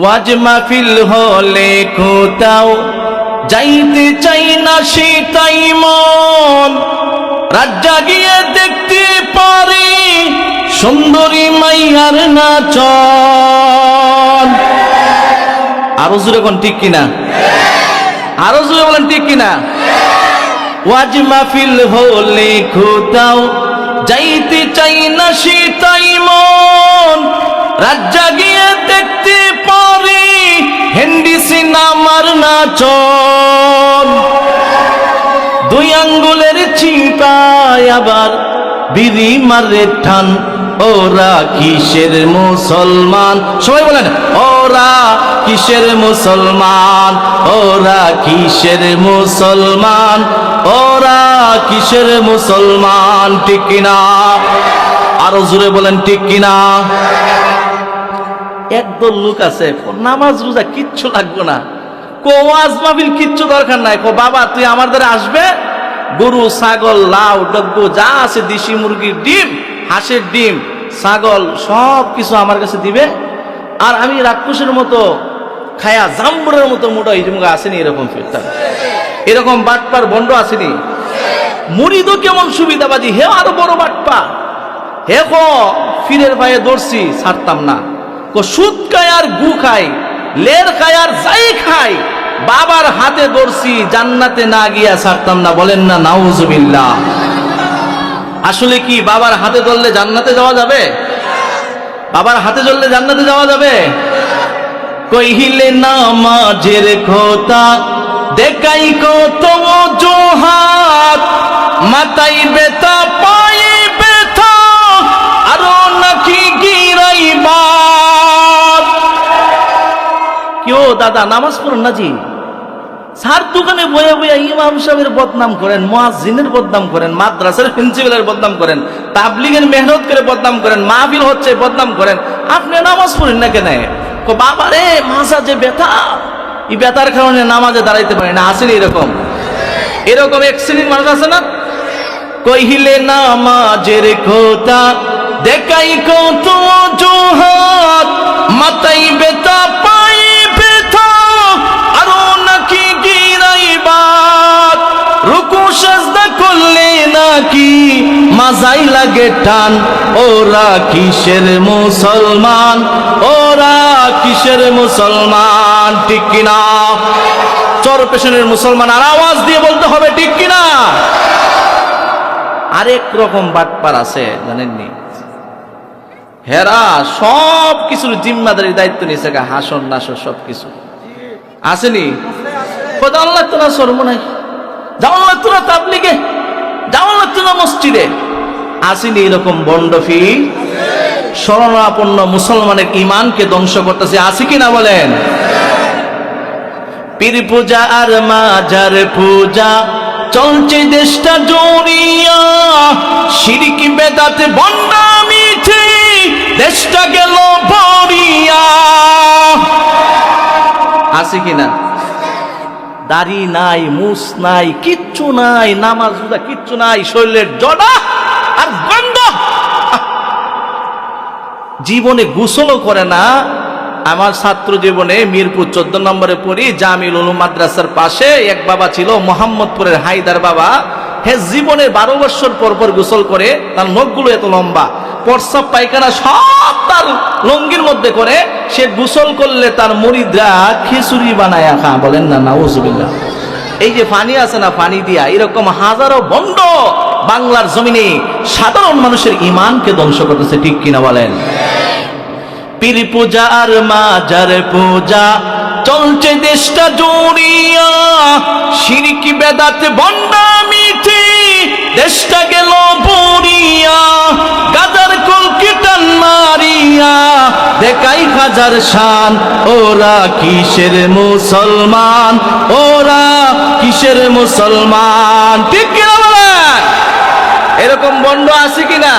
ওয়াজ মাহফিল হলে কোথাও যাইতে চাই না সেটাই মন, রাত জাগিয়ে দেখতে পারি সুন্দরী মাইয়ার নাচন। আরো জোরে কোন ঠিক কিনা? আরো জোরে বলেন ঠিক কিনা? ওয়াজ মাহফিল হলে কোথাও যাইতে চাই না সেটাই মন, রাত জাগিয়ে দেখতে পারি হিন্দি সিনেমার নাচন। দুই আঙ্গুলের চিপায় আবার বিড়ি মারে ঠান, ওরা কিসের মুসলমান? সবাই বলেন ওরা কিসের মুসলমান, ওরা কিসের মুসলমান, ওরা কিসের মুসলমান, ঠিক কিনা? আরো জোরে বলেন ঠিক কিনা? একদল লোক আছে নামাজ রোজা কিচ্ছু লাগবে না, ওয়াজ মাহফিল কিচ্ছু দরকার নাই, বাবা তুই আমার দ্বারা আসবে, গরু ছাগল লাউ ডগ্গ যা আছে দেশি মুরগির ডিম হাঁসের ডিম ছাগল সব কিছু আমার কাছে দিবে, আর আমি রাক্ষসের মতো খায়া জাম্বুরের মতো মোটা হিজমুখ আসেনি, এরকম ফিরতাম, এরকম বাটপার বন্ড আসেনি। মুরিদও কেমন সুবিধাবাদী, হে আরো বড় বাটপা, হে কো ফিরের ভাইয়ে দৌড়ছি ছাড়তাম না, সুদ খায় আর গু খায়, লের খায় আর যাই খায়, বাবার হাতে ধরছি জান্নাতে না গিয়া ছাড়তাম না। বলেন না নাউজুবিল্লাহ। আসলে কি বাবার হাতে ধরলে জান্নাতে যাওয়া যাবে? বাবার হাতে ধরলে জান্নাতে যাওয়া যাবে? কইলে নামাজের কথা দেখাই কত অজুহাত, মাথায় ব্যথা পায়ে ব্যথা আরো নাকি গিরাইবা। কেউ দাদা নামাজ পড়েন না জি, সার দোকানে বয়ে বয়ে ইমাম সাহেবের বদনাম করেন, মুয়াজ্জিনের বদনাম করেন, মাদ্রাসার প্রিন্সিপালের বদনাম করেন, তাবলীগের মেহনত করে বদনাম করেন, মাহফিল হচ্ছে বদনাম করেন, আপনি নামাজ পড়েন না কেন? বাবা রে মাথা যে ব্যথা, এই ব্যথার কারণে নামাজে দাঁড়াইতে পারে না। আসেনি এরকম? এরকম এক শ্রেণীর মানুষ আছে না? কইলে নামাজের কথা দেখাই কত অজুহাত, মাথায় ব্যথা পায়ে ব্যথা আরো নাকি গিরাইবাত, রুকু সাজদা করলে নাকি মাজাই লাগে টান, ওরা কিসের মুসলমান, ওরা কিসের মুসলমান, ঠিক কিনা? চর পেশনের মুসলমান আর আওয়াজ দিয়ে বলতে হবে ঠিক কিনা? আরেক রকম বাটপার আছে জানেননি, হেরা সব কিছুর জিম্মাদারি দায়িত্ব নিয়েছে, হাসন নাসর সব কিছু আসেনি। যাওয়ান লাগতো না সরমনাই, যাওয়ান লাগতো না তাবলিগে, যাওয়ান লাগতো না মসজিদে, আসেনি এরকম বন্ডফি শরণাপন্ন মুসলমানের ইমানকে ধ্বংস করতেছে, আছে কিনা বলেন? পীর পূজা আর মাজার পূজা চলছে দেশটা জড়িয়া, শিরকি বেদাতে ভণ্ডামিতে দেশটা গেল ভরিয়া। আছে কিনা? দাড়ি নাই, মুছ নাই, কিচ্ছু নাই, নামাজ রোজা কিচ্ছু নাই, শরীরের জড়া আর গন্ধ, জীবনে গোসলও করে না। আমার ছাত্র জীবনে মিরপুর 14 নম্বরে পড়ি, জামিল উলুম মাদ্রাসার পাশে এক বাবা ছিল মোহাম্মদপুরের হায়দার বাবা, হে জীবনে 12 বছর পর পর গোসল করে, তার নখগুলো এত লম্বা, প্রস্রাব পায়খানা সব তার লঙ্গির মধ্যে করে, সে গোসল করলে তার মুরিদরা খিচুড়ি বানায় খা। বলেন না নাউজুবিল্লাহ। এই যে পানি আছে না, পানি দিয়া এরকম হাজারো বন্ড বাংলার জমিনে সাধারণ মানুষের ইমানকে ধ্বংস করতেছে, ঠিক কিনা বলেন? পীর পূজা আর মাজার পূজা চলছে দেশটা জড়িয়া, শিরকি বেদাতে ভণ্ডামিতে দেশটা গেল ভরিয়া, গাজার কলকি টান মারিয়া দেখাই হাজার শান, ওরা কিসের মুসলমান, ওরা কিসের মুসলমান, ঠিক কিনা বলেন? এরকম বন্ড আছে কিনা?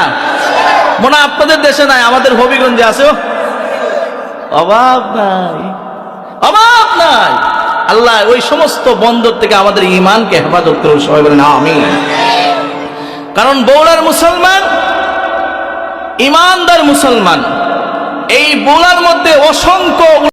মনে আপনাদের দেশে নাই, আমাদের হবিগঞ্জে আছে, অভাব নাই, অভাব নাই। আল্লাহ ওই সমস্ত বন্দর থেকে আমাদের ইমানকে হেফাজত করুন, সবাই বলেন আমিন। কারণ বগুড়ার মুসলমান ইমানদার মুসলমান, এই বোলার মধ্যে অসংখ্য